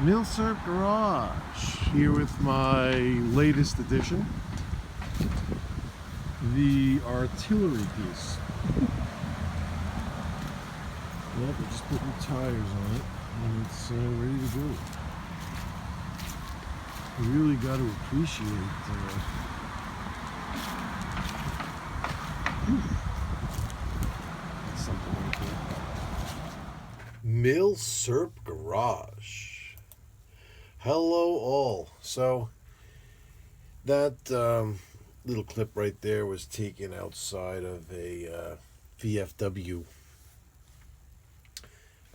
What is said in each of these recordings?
Milsurp Garage, here with my latest addition, the artillery piece. Yep, we're just putting tires on it, and it's ready to go. You really got to appreciate something like that. Milsurp Garage. Hello all. So that little clip right there was taken outside of a VFW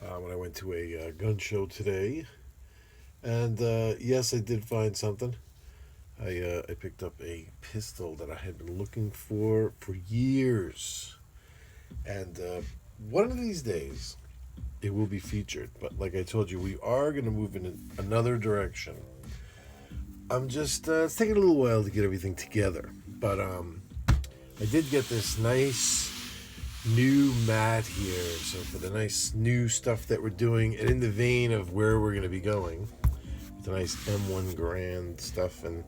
when I went to a gun show today. And yes, I did find something. I picked up a pistol that I had been looking for years. And one of these days, it will be featured. But like I told you, we are going to move in another direction. I'm just, it's taking a little while to get everything together. But I did get this nice new mat here. So for the nice new stuff that we're doing, and in the vein of where we're going to be going, the nice M1 Grand stuff. And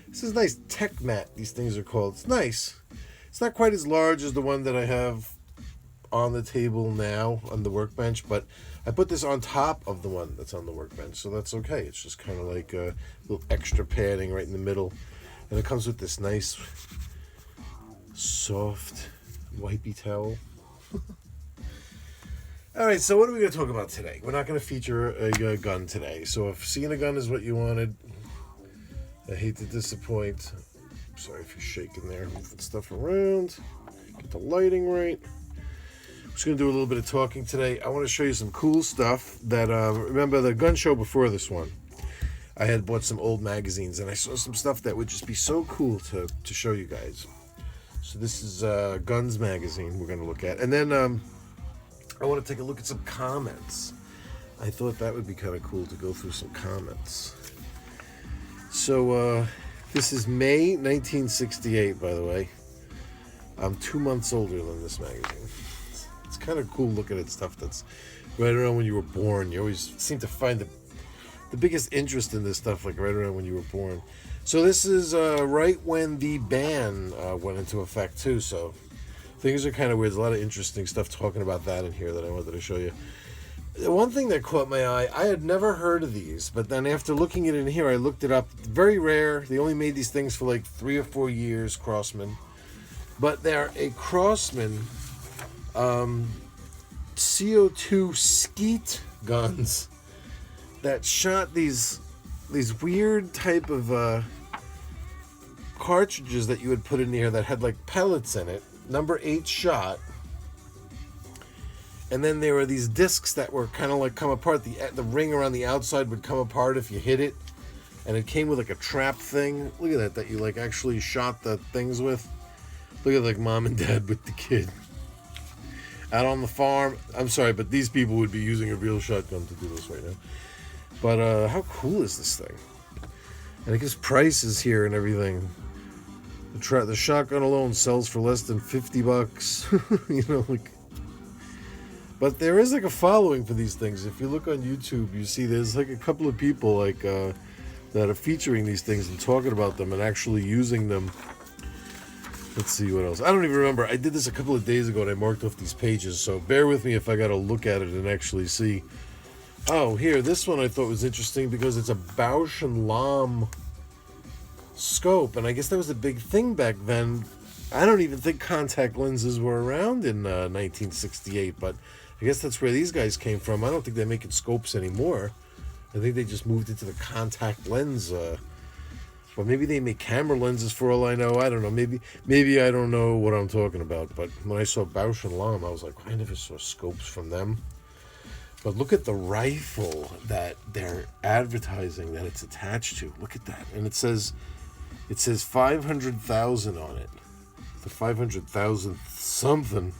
this is nice tech mat, these things are called. It's nice. It's not quite as large as the one that I have on the table now on the workbench, but I put this on top of the one that's on the workbench, so that's okay. It's just kind of like a little extra padding right in the middle, and it comes with this nice soft wipey towel. All right, so what are we going to talk about today? We're not going to feature a gun today, so if seeing a gun is what you wanted, I hate to disappoint. Sorry if you're shaking there, moving stuff around, get the lighting right. I'm just going to do a little bit of talking today. I want to show you some cool stuff that, remember the gun show before this one, I had bought some old magazines, and I saw some stuff that would just be so cool to show you guys. So this is Guns magazine we're going to look at. And then I want to take a look at some comments. I thought that would be kind of cool to go through some comments. So this is May 1968, by the way. I'm 2 months older than this magazine. It's kind of cool looking at stuff that's right around when you were born. You always seem to find the biggest interest in this stuff like right around when you were born. So this is right when the ban went into effect too. So things are kind of weird. There's a lot of interesting stuff talking about that in here that I wanted to show you. The one thing that caught my eye, I had never heard of these, but then after looking at it in here, I looked it up. Very rare. They only made these things for like 3 or 4 years, Crosman. But they're a Crosman CO2 skeet guns that shot these weird type of cartridges that you would put in here that had like pellets in it, number 8 shot, and then there were these discs that were kind of like come apart. The ring around the outside would come apart if you hit it, and it came with like a trap thing. Look at that you like actually shot the things with. Look at like mom and dad with the kid out on the farm. I'm sorry, but these people would be using a real shotgun to do this right now. But how cool is this thing? And I guess prices here and everything. The shotgun alone sells for less than $50. You know, like. But there is like a following for these things. If you look on YouTube, you see there's like a couple of people like that are featuring these things and talking about them and actually using them. Let's see what else. I don't even remember. I did this a couple of days ago and I marked off these pages, so bear with me if I got to look at it and actually see. Oh, here, this one I thought was interesting because it's a Bausch and Lomb scope, and I guess that was a big thing back then. I don't even think contact lenses were around in 1968, but I guess that's where these guys came from. I don't think they're making scopes anymore. I think they just moved into the contact lens. But maybe they make camera lenses for all I know. I don't know. Maybe I don't know what I'm talking about. But when I saw Bausch and Lomb, I was like, I never saw scopes from them. But look at the rifle that they're advertising that it's attached to. Look at that. And it says 500,000 on it. The 500,000 something.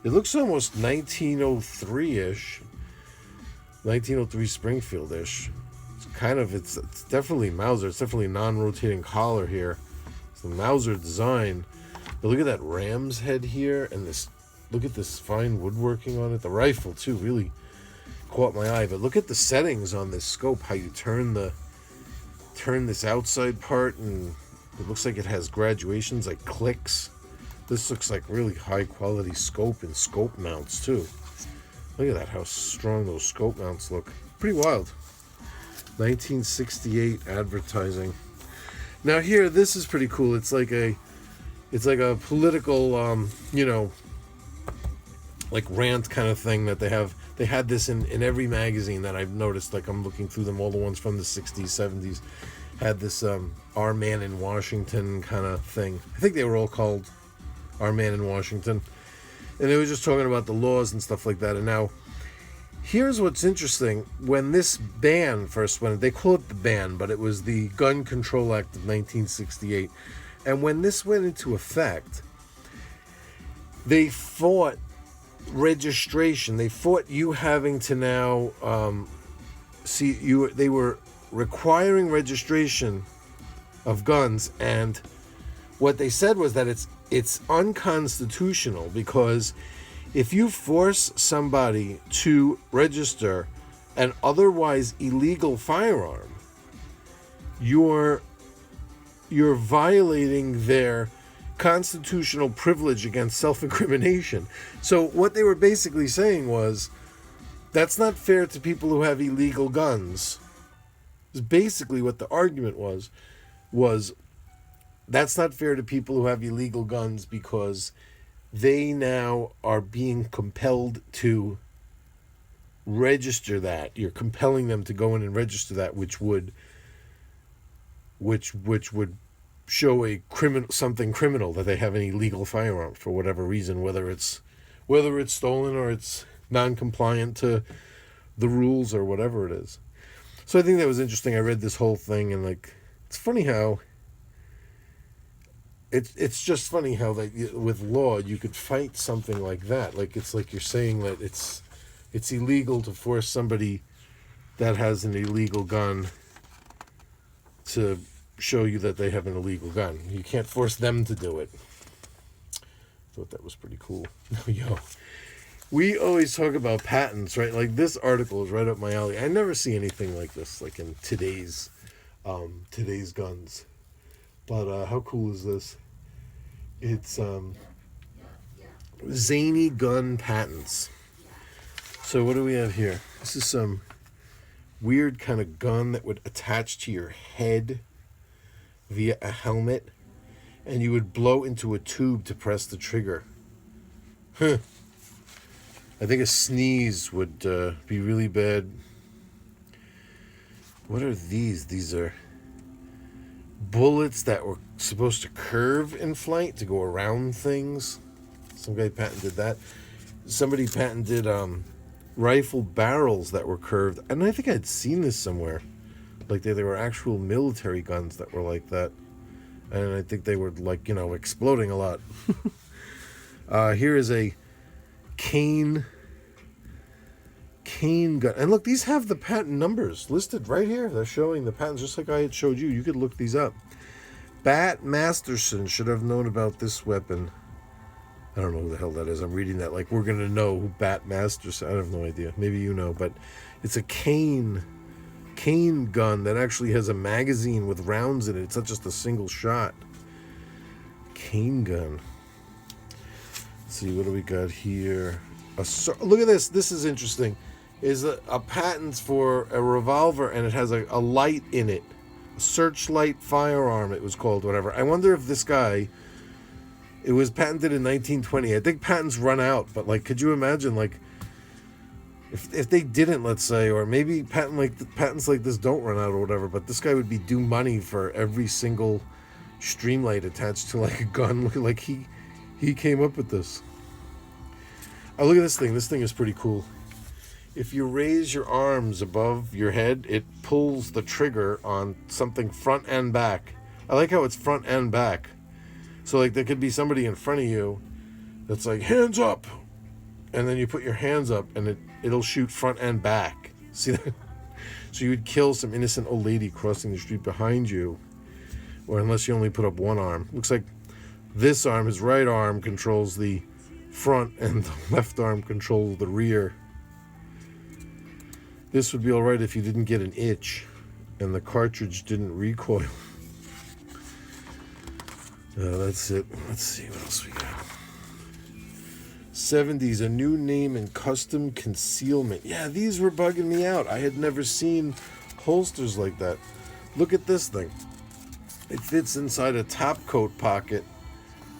It looks almost 1903-ish. 1903 Springfield-ish. It's definitely Mauser. It's definitely non-rotating collar here. It's the Mauser design. But look at that ram's head here, and look at this fine woodworking on it. The rifle too, really caught my eye. But look at the settings on this scope, how you turn this outside part, and it looks like it has graduations, like clicks. This looks like really high quality scope and scope mounts too. Look at that, how strong those scope mounts look. Pretty wild. 1968 advertising. Now here, this is pretty cool. It's like a political, like rant kind of thing that they have. They had this in every magazine that I've noticed. Like I'm looking through them, all the ones from the 60s, 70s. Had this Our Man in Washington kind of thing. I think they were all called Our Man in Washington. And they were just talking about the laws and stuff like that. And now, here's what's interesting. When this ban first went, they call it the ban, but it was the Gun Control Act of 1968. And when this went into effect, they fought registration. They fought you having to now they were requiring registration of guns, and what they said was that it's unconstitutional, because if you force somebody to register an otherwise illegal firearm, you're violating their constitutional privilege against self-incrimination. So what they were basically saying was, that's not fair to people who have illegal guns. Is basically what the argument was that's not fair to people who have illegal guns, because they now are being compelled to register that. You're compelling them to go in and register that, which would show something criminal, that they have an illegal firearm for whatever reason, whether it's stolen or it's non-compliant to the rules or whatever it is. So I think that was interesting. I read this whole thing, and like, it's funny how it's just funny how that with law you could fight something like that. Like, it's like you're saying that it's illegal to force somebody that has an illegal gun to show you that they have an illegal gun. You can't force them to do it. Thought that was pretty cool. Yo, we always talk about patents, right? Like, this article is right up my alley. I never see anything like this, like in today's guns. But how cool is this? It's zany gun patents. So what do we have here? This is some weird kind of gun that would attach to your head via a helmet, and you would blow into a tube to press the trigger. I think a sneeze would be really bad. What are these? These are bullets that were supposed to curve in flight to go around things. Some guy patented that. Somebody patented rifle barrels that were curved. And I think I'd seen this somewhere. Like, they were actual military guns that were like that. And I think they were, like, exploding a lot. Here is a cane gun. And look, these have the patent numbers listed right here. They're showing the patents just like I had showed you. You could look these up. Bat Masterson should have known about this weapon. I don't know who the hell that is. I'm reading that like we're going to know who Bat Masterson. I have no idea. Maybe you know, but it's a cane gun that actually has a magazine with rounds in it. It's not just a single shot. Cane gun. Let's see, what do we got here? Look at this. This is interesting. Is a patent for a revolver, and it has a light in it. A searchlight firearm, it was called, whatever. I wonder if this guy, it was patented in 1920. I think patents run out, but like, could you imagine, like, if they didn't, let's say, or maybe patents like this don't run out or whatever, but this guy would be due money for every single streamlight attached to like a gun. Look, like he came up with this. Oh, look at this thing. This thing is pretty cool. If you raise your arms above your head, it pulls the trigger on something front and back. I like how it's front and back. So like there could be somebody in front of you that's like, hands up. And then you put your hands up and it'll shoot front and back. See that? So you would kill some innocent old lady crossing the street behind you. Or unless you only put up one arm. Looks like this arm, his right arm, controls the front and the left arm controls the rear. This would be all right if you didn't get an itch and the cartridge didn't recoil. That's it. Let's see what else we got. 70s, a new name in custom concealment. Yeah, these were bugging me out. I had never seen holsters like that. Look at this thing. It fits inside a top coat pocket.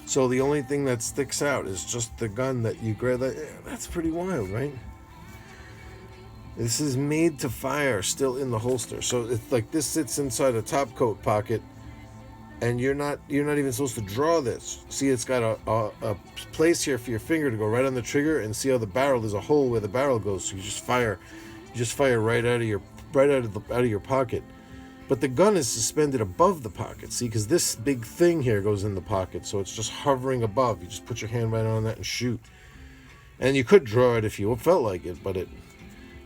So the only thing that sticks out is just the gun that you grab. That's pretty wild, right? This is made to fire, still in the holster. So it's like this sits inside a top coat pocket, and you're not even supposed to draw this. See, it's got a place here for your finger to go right on the trigger, and see how the barrel, there's a hole where the barrel goes. So you just fire right out of your pocket. But the gun is suspended above the pocket, see, because this big thing here goes in the pocket, so it's just hovering above. You just put your hand right on that and shoot. And you could draw it if you felt like it, but it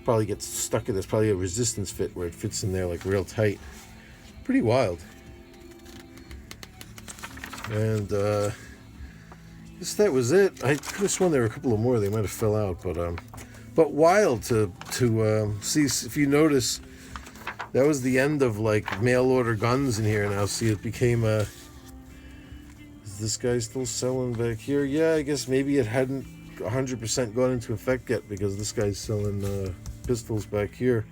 probably gets stuck in. There's probably a resistance fit where it fits in there like real tight. Pretty wild. And I guess that was it. I could have sworn there were a couple of more. They might have fell out, but wild to see. If you notice, that was the end of like mail order guns in here. Now see, it became a. Is this guy still selling back here? Yeah, I guess maybe it hadn't 100% gone into effect yet, because this guy's selling pistols back here.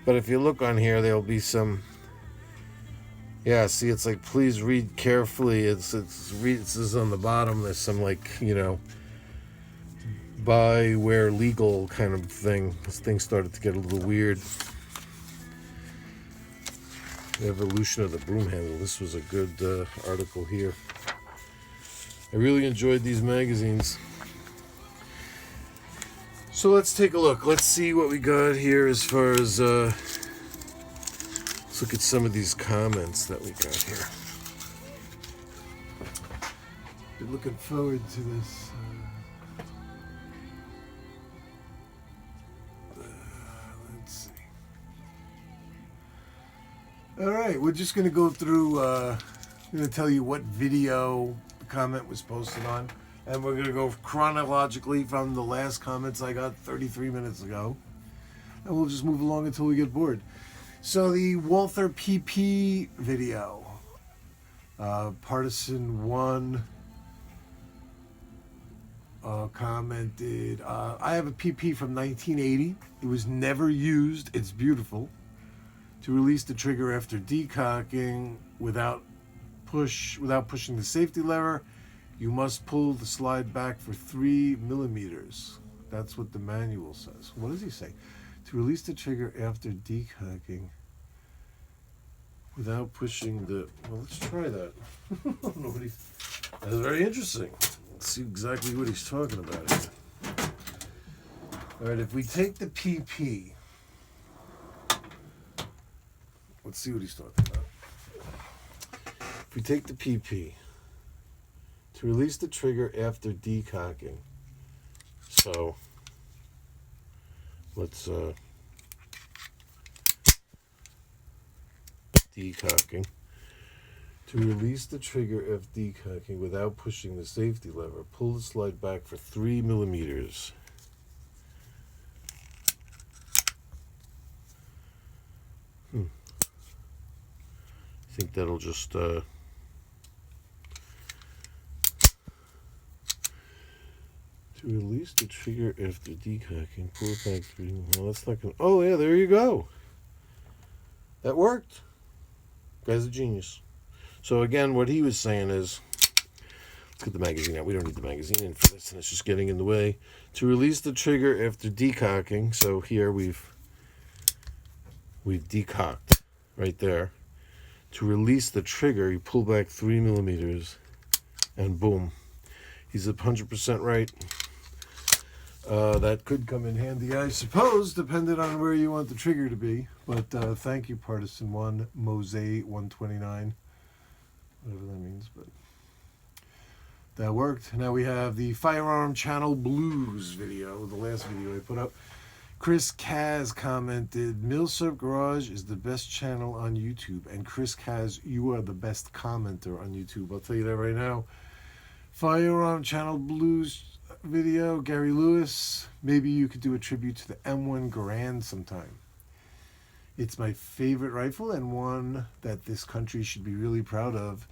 But if you look on here, there'll be some. Yeah, see, it's like, please read carefully. It says on the bottom, there's some like, buy where legal kind of thing. This thing started to get a little weird. The evolution of the broom handle. This was a good article here. I really enjoyed these magazines. So let's take a look. Let's see what we got here as far as, let's look at some of these comments that we got here. Been looking forward to this. Let's see. All right, we're just going to go through, I'm going to tell you what video the comment was posted on. And we're going to go chronologically from the last comments I got 33 minutes ago. And we'll just move along until we get bored. So the Walther PP video. Partisan 1 commented, I have a PP from 1980. It was never used. It's beautiful. To release the trigger after decocking without pushing the safety lever, you must pull the slide back for 3 millimeters. That's what the manual says. What does he say? To release the trigger after decocking without pushing the... Well, let's try that. That's very interesting. Let's see exactly what he's talking about here. All right, if we take the PP... Let's see what he's talking about. If we take the PP... To release the trigger after decocking. So, let's, decocking. To release the trigger after decocking without pushing the safety lever, pull the slide back for 3 millimeters. I think that'll just, to release the trigger after decocking, pull it back 3. Well, that's not gonna. Oh yeah, there you go. That worked. Guy's a genius. So again, what he was saying is, let's get the magazine out. We don't need the magazine in for this, and it's just getting in the way. To release the trigger after decocking. So here we've decocked right there. To release the trigger, you pull back 3 millimeters, and boom, he's 100% right. That could come in handy, I suppose, depending on where you want the trigger to be. But thank you, Partisan 1, Mose 129, whatever that means. But that worked. Now we have the Firearm Channel Blues video, the last video I put up. Chris Kaz commented, Milsurp Garage is the best channel on YouTube. And Chris Kaz, you are the best commenter on YouTube. I'll tell you that right now. Firearm Channel Blues video, Gary Lewis. Maybe you could do a tribute to the M1 Garand sometime. It's my favorite rifle and one that this country should be really proud of,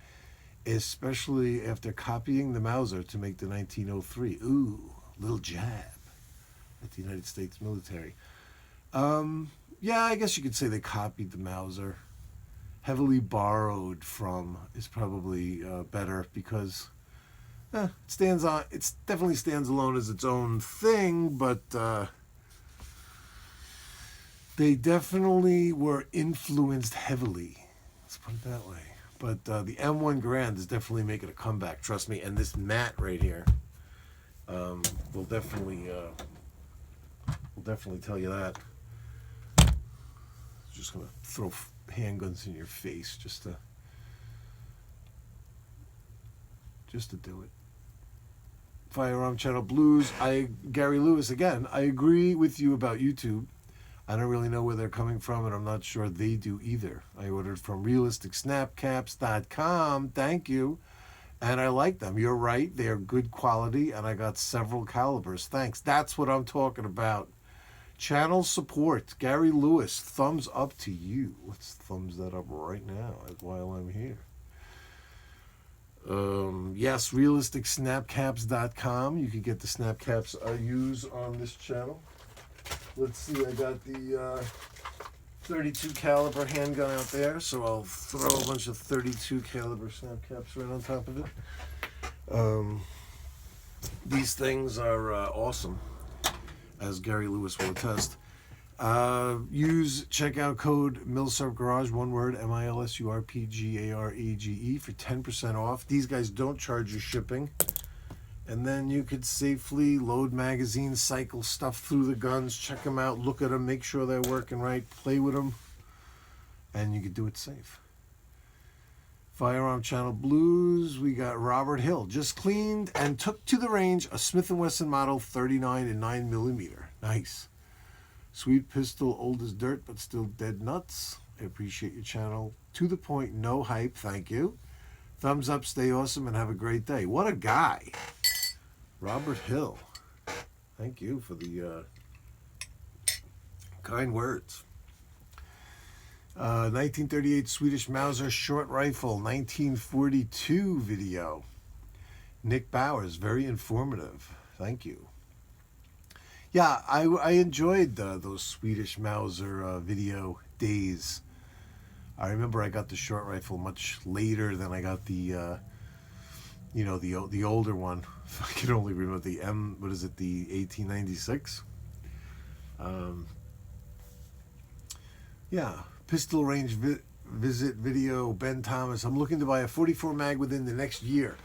especially after copying the Mauser to make the 1903. Ooh, little jab at the United States military. Yeah, I guess you could say they copied the Mauser. Heavily borrowed from is probably better, because it stands on. It definitely stands alone as its own thing, but they definitely were influenced heavily. Let's put it that way. But the M1 Garand is definitely making a comeback. Trust me. And this mat right here will definitely tell you that. Just gonna throw handguns in your face just to do it. Firearm Channel Blues. Gary Lewis again. I agree with you about YouTube. I don't really know where they're coming from, and I'm not sure they do either. I ordered from realisticsnapcaps.com. Thank you. And I like them. You're right. They are good quality, and I got several calibers. Thanks. That's what I'm talking about. Channel support. Gary Lewis, thumbs up to you. Let's thumbs that up right now while I'm here. Yes, realisticsnapcaps.com. You can get the snapcaps I use on this channel. Let's see, I got the 32 caliber handgun out there, so I'll throw a bunch of 32 caliber snapcaps right on top of it. These things are awesome, as Gary Lewis will attest. Use checkout code Milsurp Garage, one word, MILSURPGARAGE, for 10% off. These guys don't charge you shipping. And then you could safely load magazines, cycle stuff through the guns, check them out, look at them, make sure they're working right, play with them, and you could do it safe. Firearm Channel Blues, we got Robert Hill. Just cleaned and took to the range a Smith & Wesson Model 39 and 9mm. Nice. Sweet pistol, old as dirt, but still dead nuts. I appreciate your channel. To the point, no hype, thank you. Thumbs up, stay awesome, and have a great day. What a guy. Robert Hill. Thank you for the kind words. 1938 Swedish Mauser short rifle, 1942 video. Nick Bowers, very informative. Thank you. Yeah, I enjoyed those Swedish Mauser video days. I remember I got the short rifle much later than I got the the older one. I can only remember the the 1896. Yeah, pistol range visit video, Ben Thomas. I'm looking to buy a 44 mag within the next year.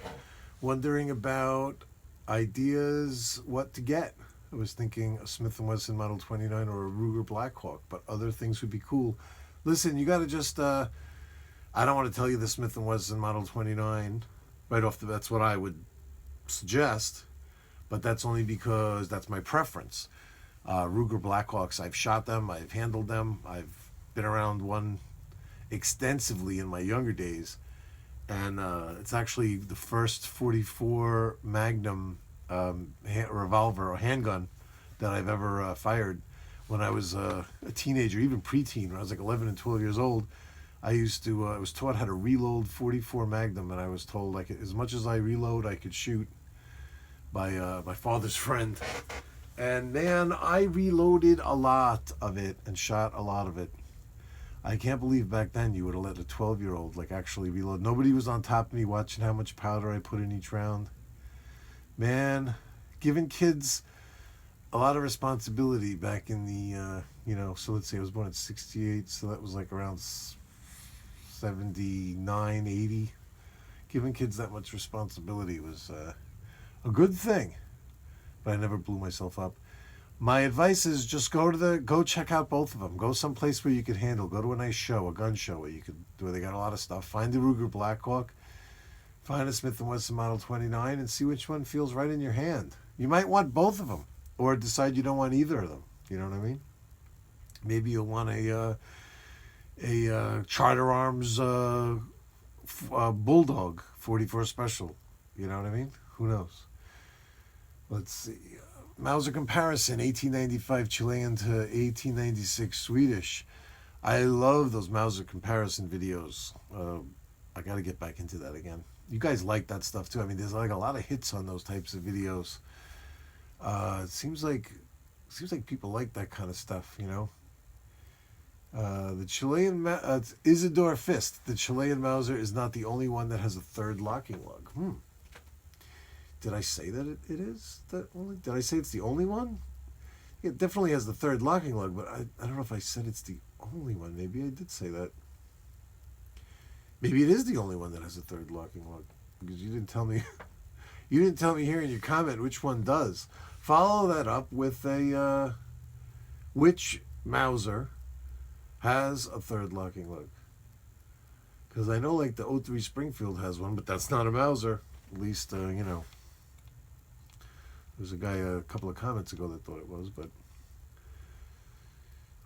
Wondering about ideas what to get. I was thinking a Smith & Wesson Model 29 or a Ruger Blackhawk, but other things would be cool. Listen, you got to just, I don't want to tell you the Smith & Wesson Model 29 right off the bat. That's what I would suggest, but that's only because that's my preference. Ruger Blackhawks, I've shot them, I've handled them, I've been around one extensively in my younger days, and it's actually the first 44 Magnum revolver or handgun that I've ever fired. When I was a teenager, even preteen, when I was like 11 and 12 years old, I was taught how to reload 44 Magnum, and I was told as much as I reload, I could shoot by my father's friend. And man, I reloaded a lot of it and shot a lot of it. I can't believe back then you would have let a 12-year-old actually reload. Nobody was on top of me watching how much powder I put in each round. Man, giving kids a lot of responsibility back in the, so let's say I was born in 68, so that was around 79, 80. Giving kids that much responsibility was a good thing, but I never blew myself up. My advice is just go check out both of them. Go someplace where you could handle. Go to a nice show, a gun show where they got a lot of stuff. Find the Ruger Blackhawk. Find a Smith & Wesson Model 29 and see which one feels right in your hand. You might want both of them, or decide you don't want either of them. You know what I mean? Maybe you'll want a Charter Arms Bulldog 44 Special. You know what I mean? Who knows? Let's see. Mauser comparison, 1895 Chilean to 1896 Swedish. I love those Mauser comparison videos. I got to get back into that again. You guys like that stuff too. I mean, there's like a lot of hits on those types of videos. It seems like people like that kind of stuff, you know. The Chilean Isidore Fist. The Chilean Mauser is not the only one that has a third locking lug. Did I say that it is? Did I say it's the only one? It definitely has the third locking lug, but I don't know if I said it's the only one. Maybe I did say that. Maybe it is the only one that has a third locking lug, because you didn't tell me. You didn't tell me here in your comment which one does. Follow that up with a which Mauser has a third locking lug. Because I know like the 03 Springfield has one, but that's not a Mauser. At least, you know. There was a guy a couple of comments ago that thought it was, but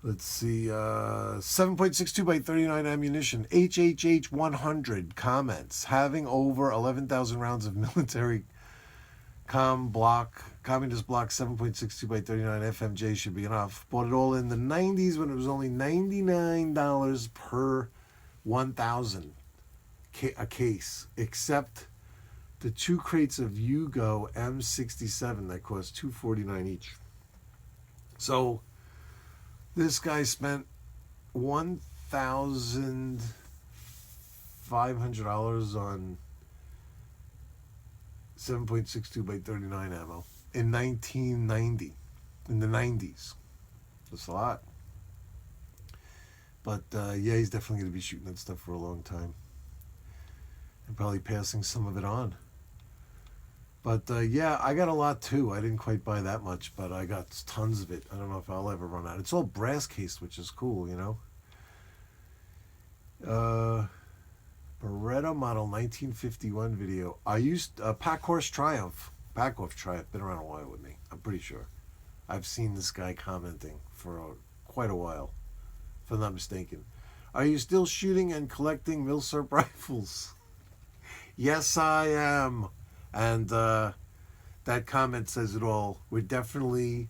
let's see. 7.62 by 39 ammunition. HHH 100 comments. Having over 11,000 rounds of military communist block 7.62 by 39 FMJ should be enough. Bought it all in the 90s when it was only $99 per 1,000 a case, except the 2 crates of Yugo M67 that cost $249 each. So this guy spent $1,500 on 7.62 by 39 ammo in 1990, in the 90s. That's a lot. But yeah, he's definitely going to be shooting that stuff for a long time. And probably passing some of it on. But yeah, I got a lot too. I didn't quite buy that much, but I got tons of it. I don't know if I'll ever run out. It's all brass cased, which is cool, you know. Beretta model 1951 video. I used Pack Horse Triumph. Pack Horse Triumph. Been around a while with me. I'm pretty sure. I've seen this guy commenting for quite a while, if I'm not mistaken. Are you still shooting and collecting Milsurp rifles? Yes, I am. And that comment says it all. We're definitely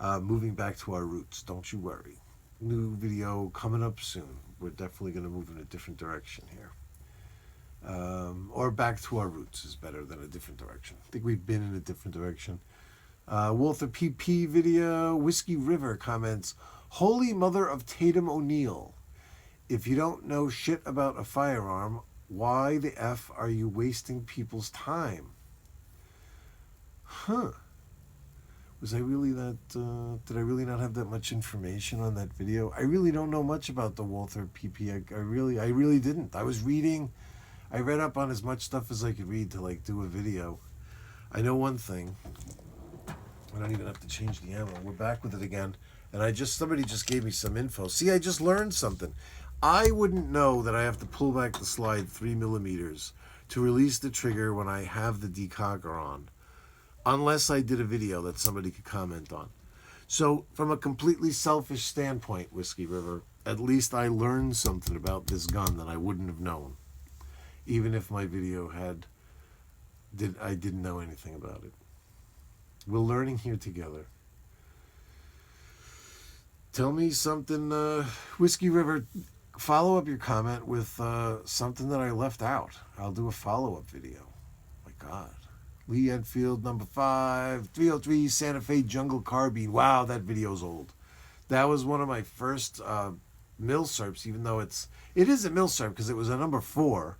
moving back to our roots. Don't you worry. New video coming up soon. We're definitely going to move in a different direction here. Or back to our roots is better than a different direction. I think we've been in a different direction. Walther PP video. Whiskey River comments, Holy Mother of Tatum O'Neill. If you don't know shit about a firearm, why the F are you wasting people's time? Huh. Was I really that, did I really not have that much information on that video? I really don't know much about the Walther PP. I really didn't. I read up on as much stuff as I could read to like do a video. I know one thing. I don't even have to change the ammo. We're back with it again. And somebody just gave me some info. See, I just learned something. I wouldn't know that I have to pull back the slide 3mm to release the trigger when I have the decogger on, unless I did a video that somebody could comment on. So from a completely selfish standpoint, Whiskey River, at least I learned something about this gun that I wouldn't have known, even if my video I didn't know anything about it. We're learning here together. Tell me something, Whiskey River. Follow up your comment with something that I left out. I'll do a follow-up video. My God. Lee Enfield, number 5, 303 Santa Fe Jungle Carbine. Wow, that video's old. That was one of my first Milsurps, even though it is a Milsurp because it was a number 4,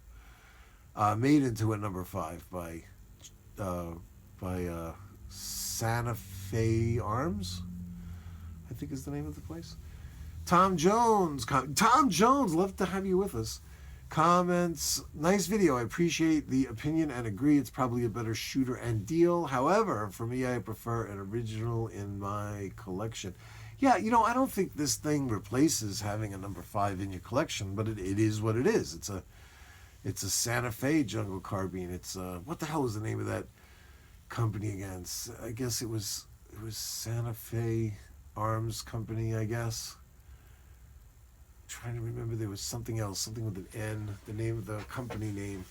made into a number 5 by Santa Fe Arms, I think is the name of the place. Tom Jones, love to have you with us. Comments, nice video. I appreciate the opinion and agree it's probably a better shooter and deal. However, for me, I prefer an original in my collection. Yeah, you know, I don't think this thing replaces having a number 5 in your collection, but it is what it is. It's a Santa Fe Jungle Carbine. It's what the hell was the name of that company again? I guess it was Santa Fe Arms Company, I guess. Trying to remember, there was something else, something with an N, the name of the company name.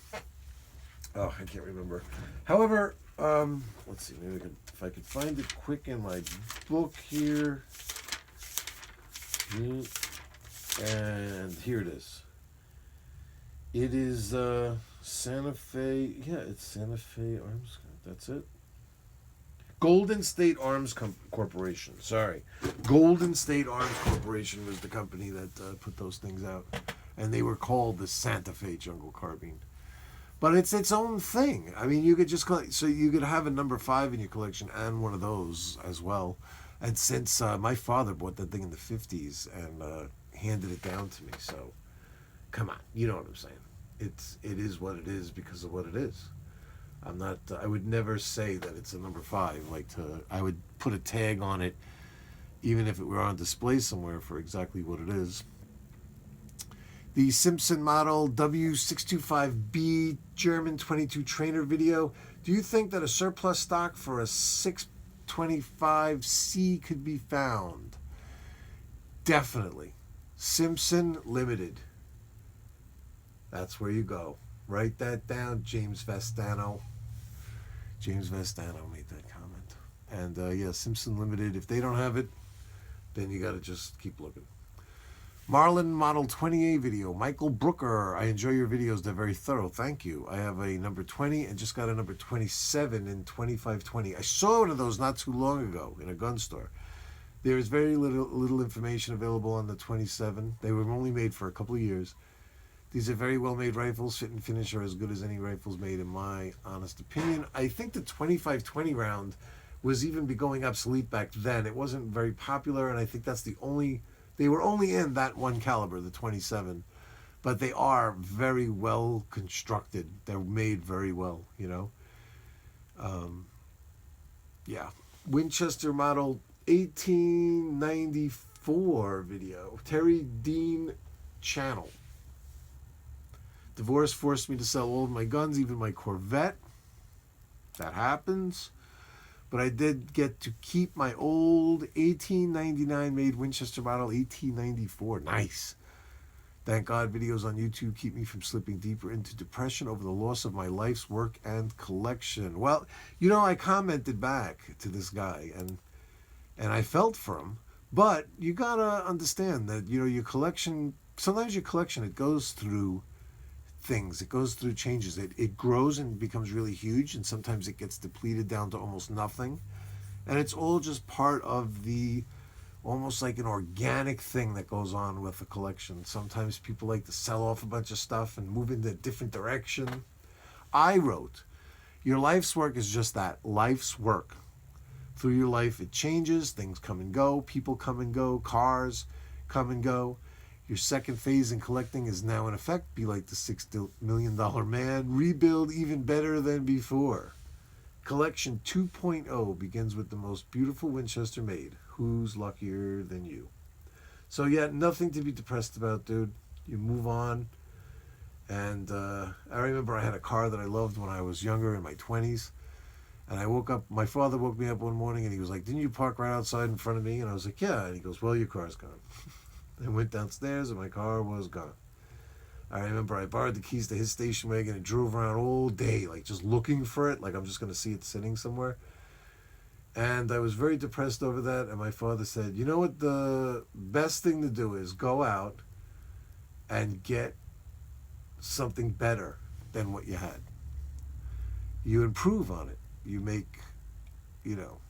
Oh, I can't remember. However, Let's see, maybe if I could find it quick in my book here. And here it is. It is Santa Fe. Yeah, it's Santa Fe Arms. That's it. Golden State Arms Corporation. Sorry. Golden State Arms Corporation was the company that put those things out. And they were called the Santa Fe Jungle Carbine. But it's its own thing. I mean, you could just collect, so you could have a number 5 in your collection and one of those as well. And since my father bought that thing in the 50s and handed it down to me, so come on, you know what I'm saying. It is what it is because of what it is. I'm not. I would never say that it's a number 5. I would put a tag on it, even if it were on display somewhere for exactly what it is. The Simpson model W625B German 22 trainer video. Do you think that a surplus stock for a 625C could be found? Definitely. Simpson Limited. That's where you go. Write that down, James Vestano. James Vestano made that comment. And yeah, Simpson Limited. If they don't have it, then you got to just keep looking. Marlin Model 28 video. Michael Brooker. I enjoy your videos. They're very thorough. Thank you. I have a number 20 and just got a number 27 in 2520. I saw one of those not too long ago in a gun store. There is very little information available on the 27. They were only made for a couple of years. These are very well-made rifles. Fit and finish are as good as any rifles made, in my honest opinion. I think the 2520 round was even going obsolete back then. It wasn't very popular, and I think that's the only... They were only in that one caliber, the 27. But they are very well constructed. They're made very well, you know. Yeah. Winchester Model 1894 video. Terry Dean Channel. Divorce forced me to sell all of my guns, even my Corvette. That happens. But I did get to keep my old 1899 made Winchester model 1894. Nice. Thank God videos on YouTube keep me from slipping deeper into depression over the loss of my life's work and collection. Well, you know, I commented back to this guy and I felt for him. But you got to understand that, you know, your collection, sometimes your collection, it goes through things. It goes through changes. It grows and becomes really huge, and sometimes it gets depleted down to almost nothing. And it's all just part of the, almost like an organic thing that goes on with a collection. Sometimes people like to sell off a bunch of stuff and move into a different direction. I wrote, your life's work is just that, life's work. Through your life, it changes, things come and go, people come and go, cars come and go. Your second phase in collecting is now in effect. Be like the $6 million man. Rebuild even better than before. Collection 2.0 begins with the most beautiful Winchester made. Who's luckier than you? So yeah, nothing to be depressed about, dude. You move on. And I remember I had a car that I loved when I was younger, in my 20s. And I woke up, my father woke me up one morning and he was like, didn't you park right outside in front of me? And I was like, yeah. And he goes, well, your car's gone. I went downstairs and my car was gone. I remember I borrowed the keys to his station wagon and drove around all day, like just looking for it, like I'm just going to see it sitting somewhere. And I was very depressed over that. And my father said, you know what the best thing to do is go out and get something better than what you had. You improve on it. You make, you know,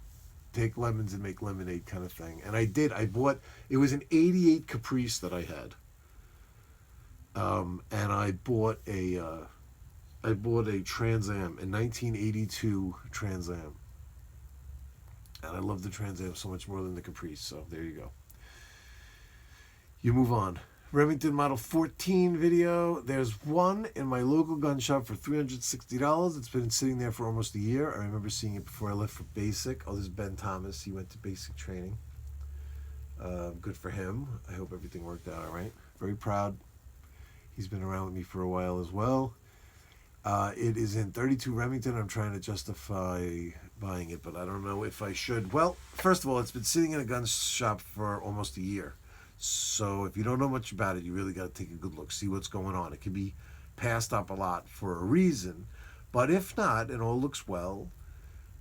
take lemons and make lemonade kind of thing. And I did. I bought, it was an 88 Caprice that I had. And I bought a Trans Am, a 1982 Trans Am. And I love the Trans Am so much more than the Caprice. So there you go. You move on. Remington Model 14 video. There's one in my local gun shop for $360. It's been sitting there for almost a year. I remember seeing it before I left for basic. Oh, this is Ben Thomas. He went to basic training. Good for him. I hope everything worked out all right. Very proud. He's been around with me for a while as well. It is in 32 Remington. I'm trying to justify buying it, but I don't know if I should. Well, first of all, it's been sitting in a gun shop for almost a year. So if you don't know much about it, you really got to take a good look, see what's going on. It can be passed up a lot for a reason. But if not, and all looks well,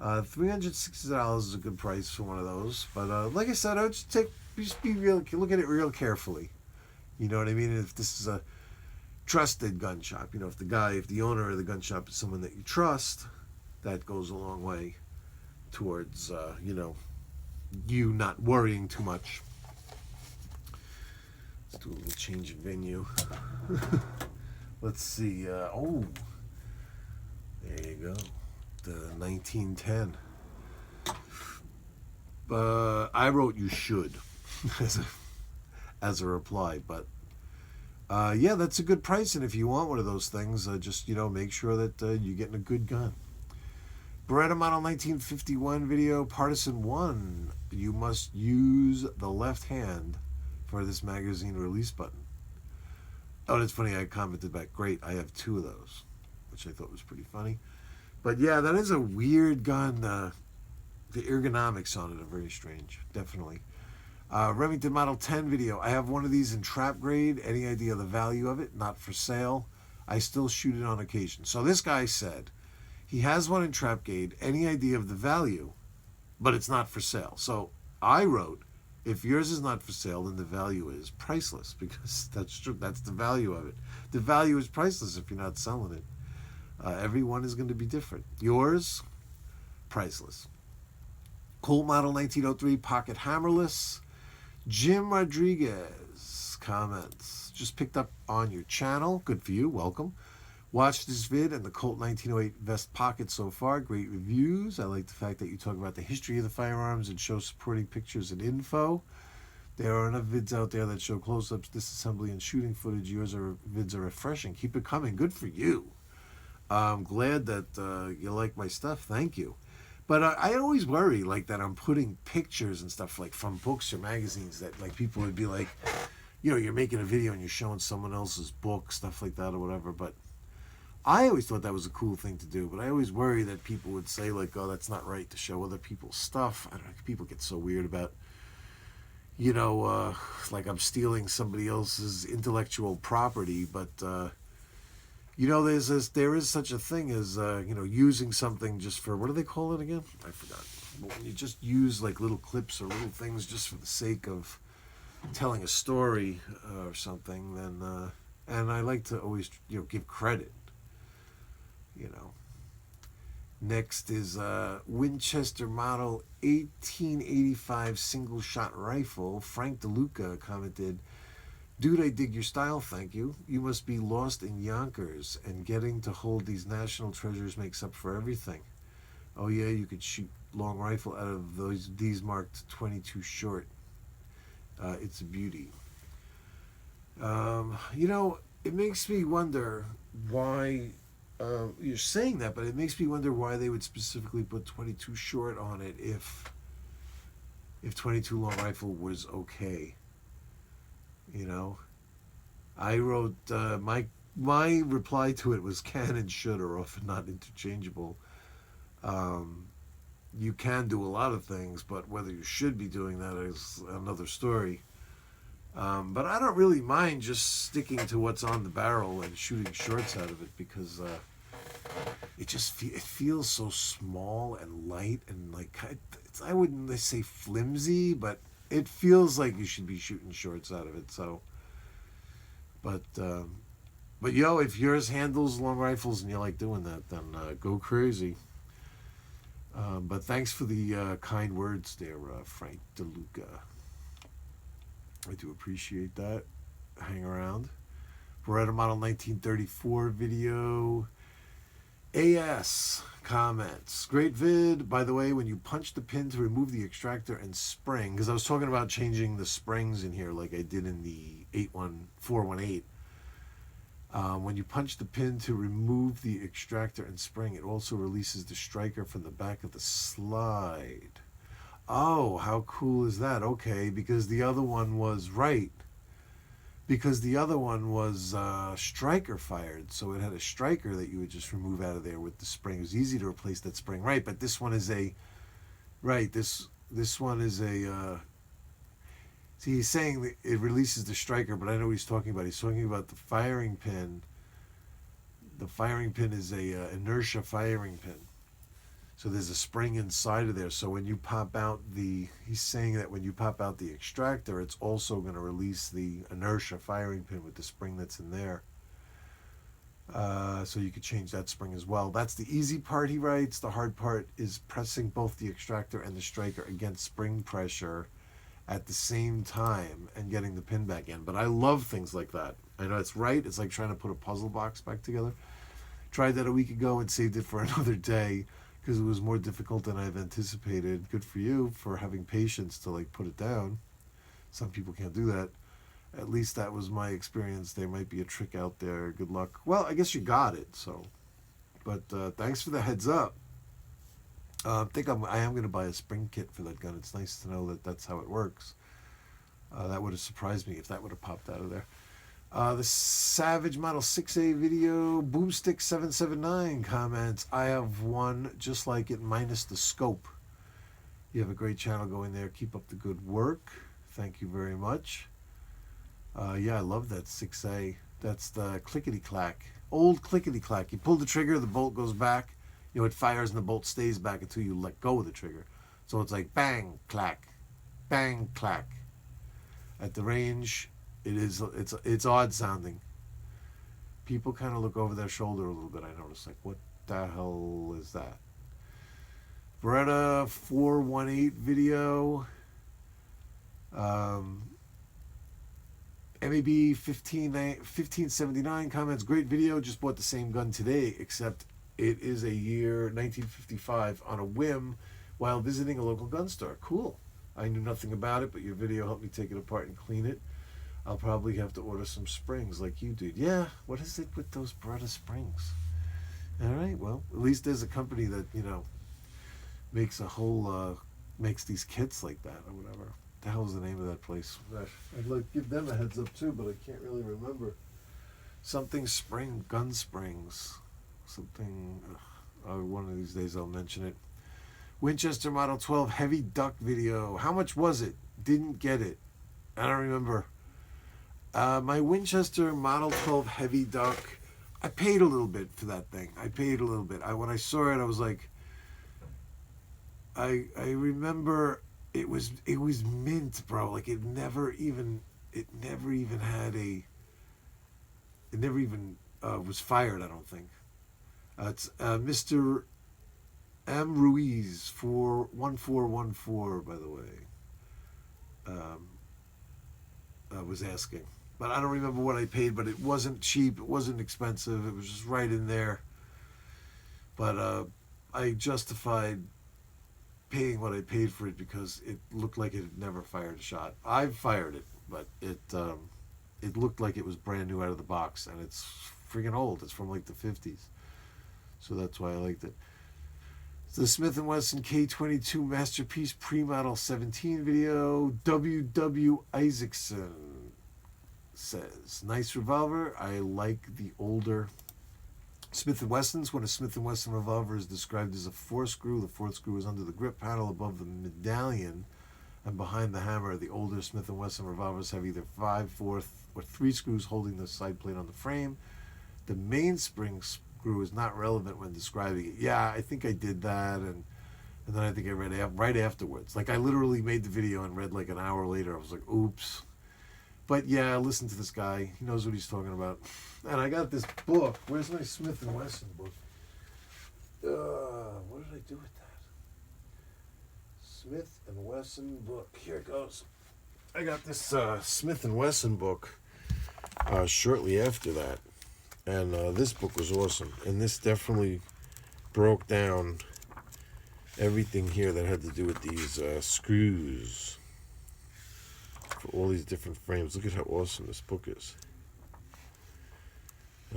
$360 is a good price for one of those. But like I said, I would just be real, look at it real carefully. You know what I mean? And if this is a trusted gun shop, you know, if the owner of the gun shop is someone that you trust, that goes a long way towards, you know, you not worrying too much. Let's do a little change in venue. Let's see. Oh, there you go. The 1910. I wrote you should as a reply, but yeah, that's a good price. And if you want one of those things, just, you know, make sure that you're getting a good gun. Beretta Model 1951 video, Partisan 1. You must use the left hand for this magazine release button. Oh, that's funny. I commented back, great, I have 2 of those, which I thought was pretty funny. But yeah, that is a weird gun. The ergonomics on it are very strange, definitely. Remington Model 10 video. I have one of these in trap grade. Any idea of the value of it? Not for sale. I still shoot it on occasion. So this guy said he has one in trap grade. Any idea of the value? But it's not for sale. So I wrote, if yours is not for sale, then the value is priceless, because that's true. That's the value of it. The value is priceless if you're not selling it. Everyone is going to be different. Yours, priceless. Colt Model 1903 pocket hammerless. Jim Rodriguez comments, just picked up on your channel. Good for you. Welcome. Watched this vid and the Colt 1908 vest pocket so far. Great reviews. I like the fact that you talk about the history of the firearms and show supporting pictures and info. There are enough vids out there that show close-ups, disassembly, and shooting footage. Vids are refreshing. Keep it coming. Good for you. I'm glad that you like my stuff. Thank you. But I always worry, like, that I'm putting pictures and stuff, like, from books or magazines that, like, people would be like, you know, you're making a video and you're showing someone else's book, stuff like that or whatever. But I always thought that was a cool thing to do. But I always worry that people would say, like, oh, that's not right to show other people's stuff. I don't know. People get so weird about, you know, like I'm stealing somebody else's intellectual property. But, you know, there is such a thing as, you know, using something just for, what do they call it again? I forgot. But when you just use, like, little clips or little things just for the sake of telling a story or something, then, and I like to always, you know, give credit, you know. Next is Winchester Model 1885 single-shot rifle. Frank DeLuca commented, dude, I dig your style, thank you. You must be lost in Yonkers, and getting to hold these national treasures makes up for everything. Oh yeah, you could shoot long rifle out of these marked 22 short. It's a beauty. You know, it makes me wonder why, you're saying that, but it makes me wonder why they would specifically put 22 short on it if 22 long rifle was okay. You know, I wrote my reply to it was can and should are often not interchangeable. You can do a lot of things, but whether you should be doing that is another story. But I don't really mind just sticking to what's on the barrel and shooting shorts out of it, because it just it feels so small and light and, like, I wouldn't say flimsy, but it feels like you should be shooting shorts out of it. So, but yo, if yours handles long rifles and you like doing that, then go crazy. But thanks for the kind words there, Frank DeLuca. I do appreciate that. Hang around. Beretta Model 1934 video. AS comments, great vid. By the way, when you punch the pin to remove the extractor and spring, because I was talking about changing the springs in here like I did in the 418. When you punch the pin to remove the extractor and spring, it also releases the striker from the back of the slide. Oh, how cool is that? Okay, because the other one was striker fired, so it had a striker that you would just remove out of there with the spring. It was easy to replace that spring, right? But this one is this one is a see, he's saying that it releases the striker, but I know what he's talking about. He's talking about the firing pin. The firing pin is a inertia firing pin, So there's a spring inside of there. So when you pop out he's saying that when you pop out the extractor, it's also going to release the inertia firing pin with the spring that's in there. So you could change that spring as well. That's the easy part, he writes. The hard part is pressing both the extractor and the striker against spring pressure at the same time and getting the pin back in. But I love things like that. I know it's right. It's like trying to put a puzzle box back together. Tried that a week ago and saved it for another day because it was more difficult than I've anticipated. Good for you for having patience to like put it down. Some people can't do that. At least that was my experience. There might be a trick out there. Good luck. Well, I guess you got it. So, but thanks for the heads up. I think I am going to buy a spring kit for that gun. It's nice to know that that's how it works. That would have surprised me if that would have popped out of there. The Savage Model 6A video, Boomstick779 comments, I have one just like it minus the scope. You have a great channel going there. Keep up the good work. Thank you very much. Yeah, I love that 6A. That's the clickety-clack. Old clickety-clack. You pull the trigger, the bolt goes back. You know, it fires and the bolt stays back until you let go of the trigger. So it's like bang, clack, bang, clack. At the range, it's odd sounding. People kind of look over their shoulder a little bit, I notice. Like, what the hell is that? Beretta 418 video. MAB 1579 comments, great video, just bought the same gun today, except it is a year 1955 on a whim while visiting a local gun store. Cool. I knew nothing about it, but your video helped me take it apart and clean it. I'll probably have to order some springs like you did. Yeah, what is it with those Beretta springs? All right, well, at least there's a company that, you know, makes makes these kits like that or whatever. The hell's the name of that place? I'd like to give them a heads up too, but I can't really remember. Something spring, gun springs. Something, one of these days I'll mention it. Winchester Model 12 Heavy Duck video. How much was it? Didn't get it. I don't remember. My Winchester Model 12 Heavy Duck, I paid a little bit for that thing. I paid a little bit. When I saw it, I was like, I remember it was mint, bro. Like it never even was fired, I don't think. It's Mr. M. Ruiz for 1414, by the way. I was asking. But I don't remember what I paid, but it wasn't cheap. It wasn't expensive. It was just right in there. But I justified paying what I paid for it because it looked like it had never fired a shot. I've fired it, but it looked like it was brand new out of the box, and it's freaking old. It's from like the 50s. So that's why I liked it. The Smith & Wesson K22 Masterpiece Pre-Model 17 video. W. Isaacson says, nice revolver. I like the older Smith & Wessons. When a Smith & Wesson revolver is described as a 4-screw, the 4th screw is under the grip panel above the medallion and behind the hammer. The older Smith & Wesson revolvers have either 5, 4, or 3 screws holding the side plate on the frame. The mainspring screw is not relevant when describing it. Yeah, I think I did that, and then I think I read right afterwards. Like, I literally made the video and read like an hour later. I was like, oops. But yeah, listen to this guy. He knows what he's talking about. And I got this book. Where's my Smith & Wesson book? What did I do with that? Smith & Wesson book. Here it goes. I got this Smith & Wesson book shortly after that. And this book was awesome. And this definitely broke down everything here that had to do with these screws for all these different frames. Look at how awesome this book is.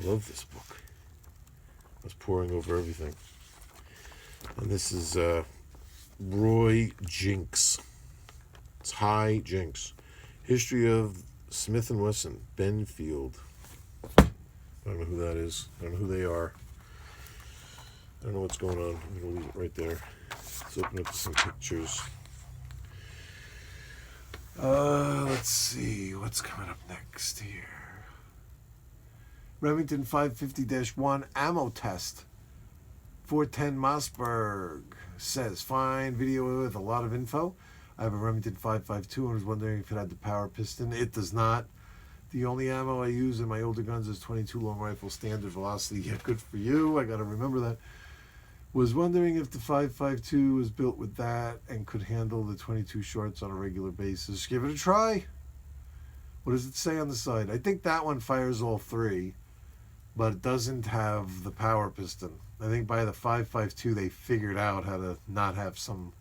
I love this book. I was poring over everything. And this is Roy Jinks. It's High Jinks. History of Smith & Wesson, Benfield. I don't know who that is. I don't know who they are. I don't know what's going on. I'm going to leave it right there. Let's open up some pictures. Let's see. What's coming up next here? Remington 550-1 ammo test 410 Mossberg says, fine video with a lot of info. I have a Remington 5.52 and was wondering if it had the power piston. It does not. The only ammo I use in my older guns is 22 long rifle standard velocity. Yeah, good for you. I got to remember that. Was wondering if the 5.52 was built with that and could handle the 22 shorts on a regular basis. Give it a try. What does it say on the side? I think that one fires all three, but it doesn't have the power piston. I think by the 5.52 they figured out how to not have some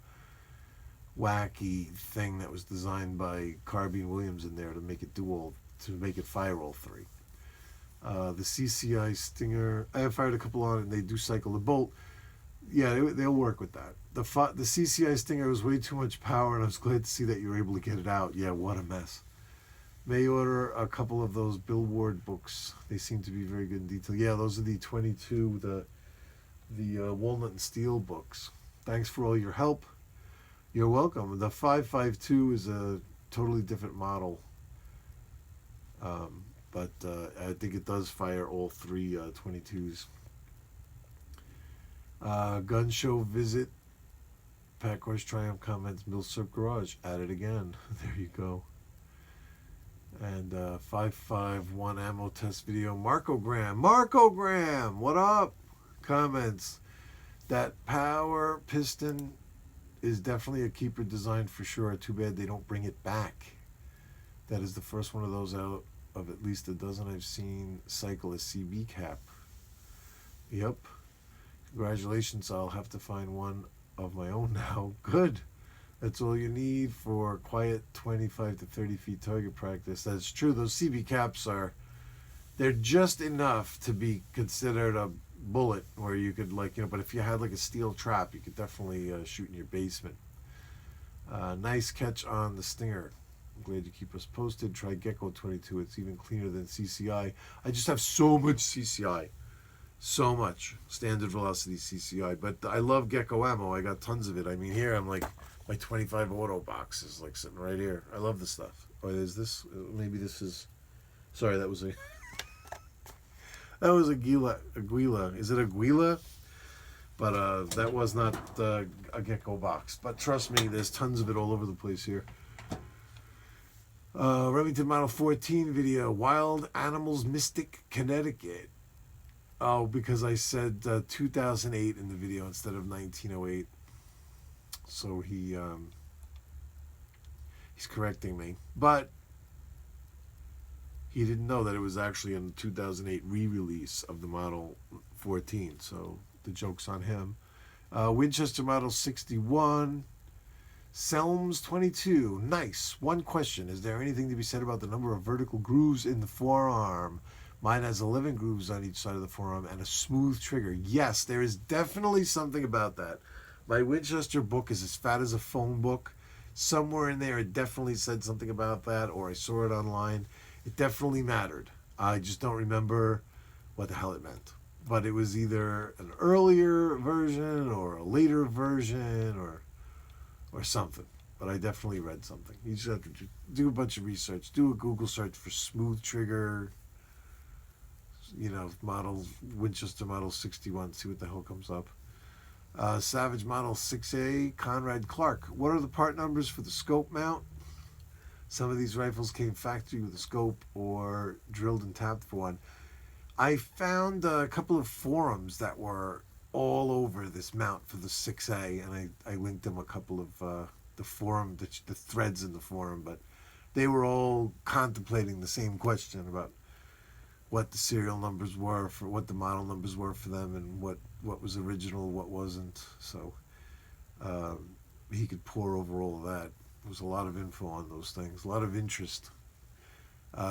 wacky thing that was designed by Carbine Williams in there to make it fire all three. The CCI Stinger, I have fired a couple on it and they do cycle the bolt. Yeah, they'll work with that. The CCI Stinger was way too much power, and I was glad to see that you were able to get it out. Yeah, what a mess. May order a couple of those Bill Ward books. They seem to be very good in detail. Yeah, those are the 22, the walnut and steel books. Thanks for all your help. You're welcome. The 5.52 is a totally different model, but I think it does fire all three 22s. Gun show visit. Pack Horse Triumph comments. Milsurp Garage at it again. There you go. And 551 ammo test video. Marco Graham, what up? Comments. That power piston is definitely a keeper design for sure. Too bad they don't bring it back. That is the first one of those out of at least a dozen I've seen cycle a CB cap. Yep. Congratulations. I'll have to find one of my own now. Good. That's all you need for quiet 25 to 30 feet target practice. That's true. Those CB caps they're just enough to be considered a bullet where you could but if you had like a steel trap, you could definitely shoot in your basement. Nice catch on the Stinger. I'm glad you keep us posted. Try Gecko 22. It's even cleaner than CCI. I just have so much CCI. So much standard velocity CCI, but I love Gecko ammo. I got tons of it. I mean, here I'm like my 25 auto box is like sitting right here. I love this stuff. Oh, is this? Maybe this is. Sorry, that was a. That was a Aguila. Is it Aguila? But that was not a Gecko box. But trust me, there's tons of it all over the place here. Remington Model 14 video. Wild Animals Mystic, Connecticut. Oh, because I said 2008 in the video instead of 1908. So he's correcting me. But he didn't know that it was actually a 2008 re-release of the Model 14. So the joke's on him. Winchester Model 61. Selms 22. Nice. One question. Is there anything to be said about the number of vertical grooves in the forearm? Mine has 11 grooves on each side of the forearm and a smooth trigger. Yes, there is definitely something about that. My Winchester book is as fat as a phone book. Somewhere in there it definitely said something about that, or I saw it online. It definitely mattered. I just don't remember what the hell it meant. But it was either an earlier version or a later version or something. But I definitely read something. You just have to do a bunch of research. Do a Google search for smooth trigger, model Winchester Model 61, see what the hell comes up. Savage Model 6A, Conrad Clark. What are the part numbers for the scope mount? Some of these rifles came factory with a scope or drilled and tapped for one. I found a couple of forums that were all over this mount for the 6A, and I linked them a couple of the threads in the forum, but they were all contemplating the same question about what the serial numbers were, for what the model numbers were for them, and what was original, what wasn't. So he could pour over all of that. There was a lot of info on those things, a lot of interest.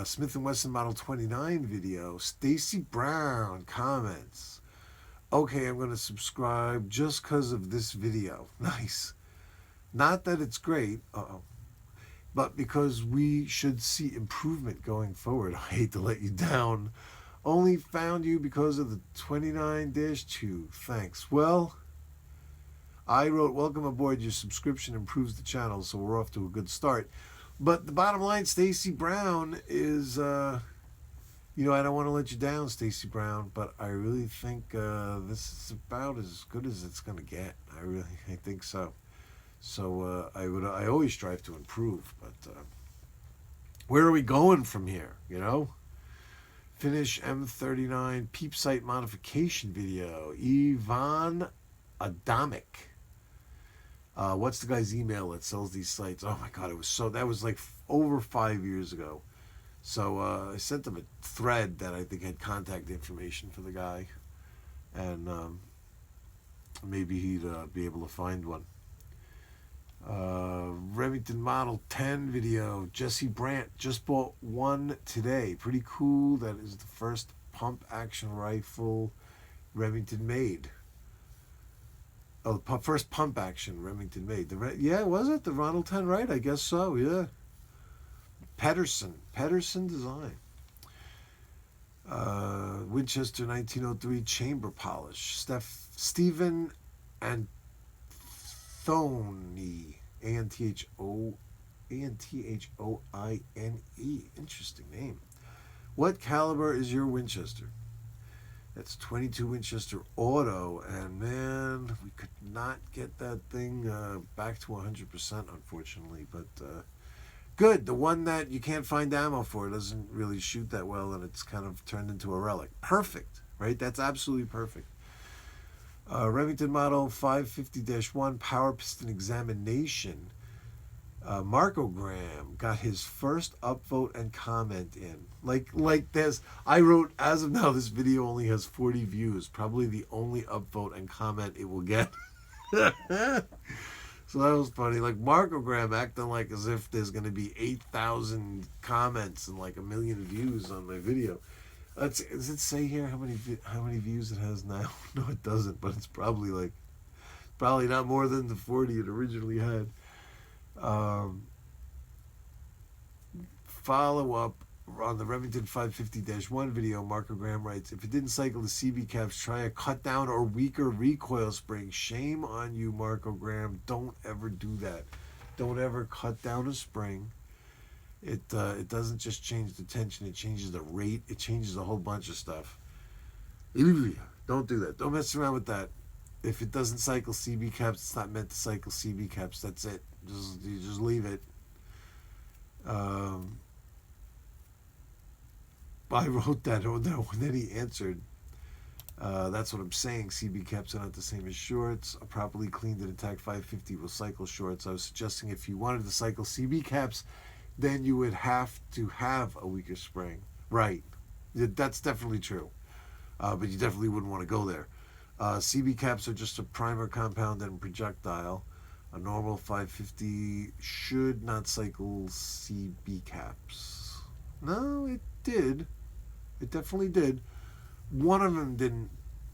Smith & Wesson Model 29 video. Stacy Brown comments. Okay, I'm going to subscribe just because of this video. Nice. Not that it's great, but because we should see improvement going forward. I hate to let you down. Only found you because of the 29-2. Thanks. Well, I wrote, welcome aboard. Your subscription improves the channel, so we're off to a good start. But the bottom line, Stacy Brown, is I don't want to let you down, Stacy Brown, but I really think this is about as good as it's going to get. I think so. So I always strive to improve, but where are we going from here? Finish M39 peep sight modification video. Ivan Adamic. What's the guy's email that sells these sites? Oh my God, that was like over 5 years ago. So I sent them a thread that I think had contact information for the guy, and maybe he'd be able to find one. Remington Model 10 video. Jesse Brandt just bought one today. Pretty cool. That is the first pump action rifle Remington made. Oh, the first pump action Remington made. Yeah, was it the Model 10? Right, I guess so. Yeah. Pedersen design. Winchester 1903 chamber polish. Stephen Antoni. Anthone. Interesting name. What caliber is your Winchester? That's 22 Winchester Auto, and man, we could not get that thing back to 100%, unfortunately, but good. The one that you can't find ammo for doesn't really shoot that well, and it's kind of turned into a relic. Perfect, right? That's absolutely perfect. Remington Model 550-1 Power Piston Examination. Marco Graham got his first upvote and comment in. Like this, I wrote, as of now, this video only has 40 views. Probably the only upvote and comment it will get. So that was funny. Like Marco Graham acting like as if there's going to be 8,000 comments and like 1 million views on my video. Does it say here how many views it has now? No, it doesn't. But it's probably not more than the 40 it originally had. Follow up on the Remington 550-1 video. Marco Graham writes, if it didn't cycle the CB caps, try a cut down or weaker recoil spring. Shame on you, Marco Graham. Don't ever do that. Don't ever cut down a spring. It doesn't just change the tension, it changes the rate, it changes a whole bunch of stuff. Don't do that. Don't mess around with that. If it doesn't cycle CB caps, it's not meant to cycle CB caps. That's it. You just leave it. I wrote that, and then he answered, that's what I'm saying. CB caps are not the same as shorts. A properly cleaned and attack 550 will cycle shorts. I was suggesting if you wanted to cycle CB caps, then you would have to have a weaker spring. Right. That's definitely true. But you definitely wouldn't want to go there. CB caps are just a primer compound and projectile. A normal 550 should not cycle CB caps. No, it did. It definitely did. One of them didn't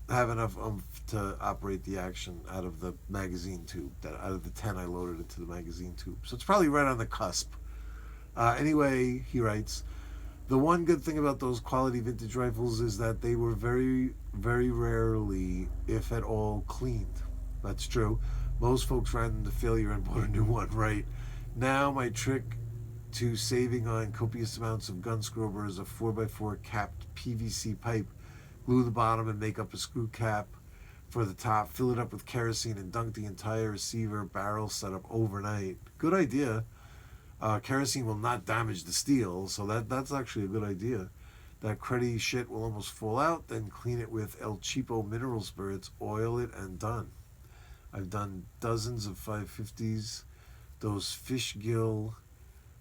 have enough oomph to operate the action out of the magazine tube. Out of the 10 I loaded into the magazine tube. So it's probably right on the cusp. Anyway, he writes, the one good thing about those quality vintage rifles is that they were very, very rarely, if at all, cleaned. That's true. Most folks ran them to failure and bought a new one, right? Now my trick to saving on copious amounts of gun scrubber is a 4x4 capped PVC pipe. Glue the bottom and make up a screw cap for the top. Fill it up with kerosene and dunk the entire receiver barrel setup overnight. Good idea. Kerosene will not damage the steel, so that's actually a good idea. That cruddy shit will almost fall out, then clean it with El Cheapo mineral spirits, oil it, and done. I've done dozens of 550s, those fish gill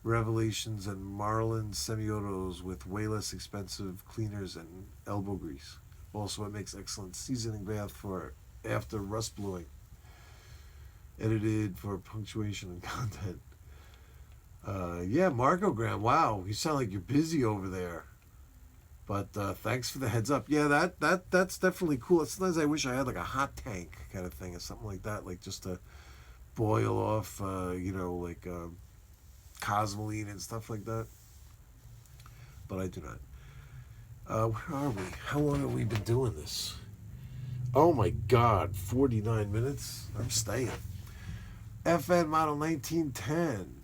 Revelations and Marlin semi-autos with way less expensive cleaners and elbow grease. Also, it makes excellent seasoning bath for after rust bluing. Edited for punctuation and content. Yeah, Marco Graham. Wow, you sound like you're busy over there. But thanks for the heads up. Yeah, that's definitely cool. Sometimes I wish I had like a hot tank kind of thing or something like that, like just to boil off, like Cosmoline and stuff like that. But I do not. Where are we? How long have we been doing this? Oh my God, 49 minutes. I'm staying. FN model 1910.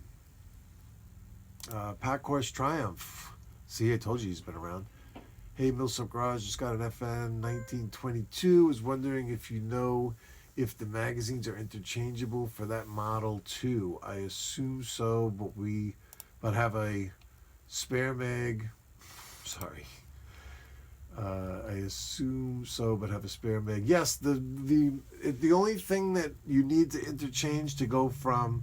Pack Horse Triumph. See, I told you he's been around. Hey, Milsurp Garage, just got an FN 1922. Was wondering if you know if the magazines are interchangeable for that model too. I assume so, but have a spare mag. Sorry. I assume so, but have a spare mag. Yes, the only thing that you need to interchange to go from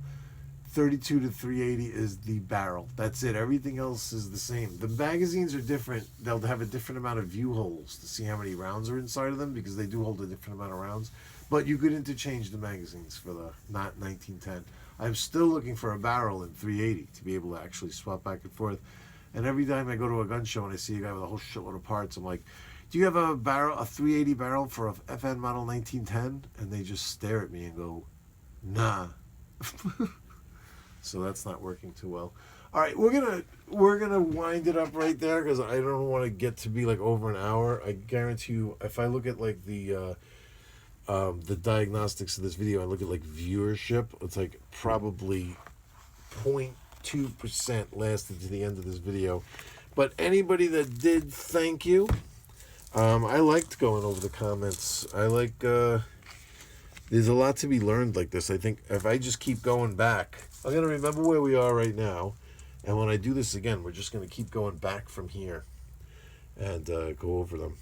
32 to 380 is the barrel. That's it. Everything else is the same. The magazines are different. They'll have a different amount of view holes to see how many rounds are inside of them because they do hold a different amount of rounds. But you could interchange the magazines for the not 1910. I'm still looking for a barrel in 380 to be able to actually swap back and forth. And every time I go to a gun show and I see a guy with a whole shitload of parts, I'm like, "Do you have a 380 barrel for a FN model 1910?" And they just stare at me and go, "Nah." So that's not working too well. All right, we're gonna wind it up right there because I don't want to get to be like over an hour. I guarantee you, if I look at like the diagnostics of this video, I look at like viewership. It's like probably 0.2% lasted to the end of this video. But anybody that did, thank you. I liked going over the comments. I like. There's a lot to be learned like this. I think if I just keep going back, I'm going to remember where we are right now. And when I do this again, we're just going to keep going back from here and go over them.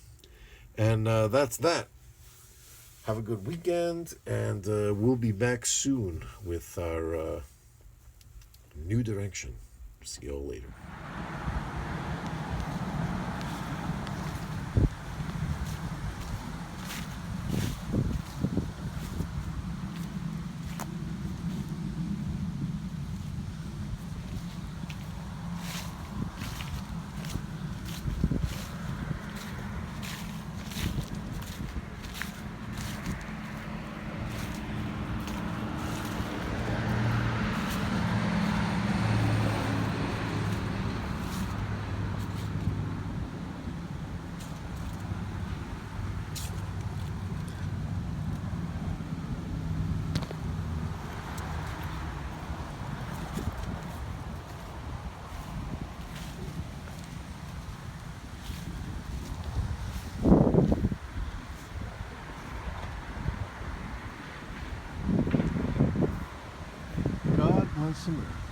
And that's that. Have a good weekend. And we'll be back soon with our new direction. See you all later. God bless America.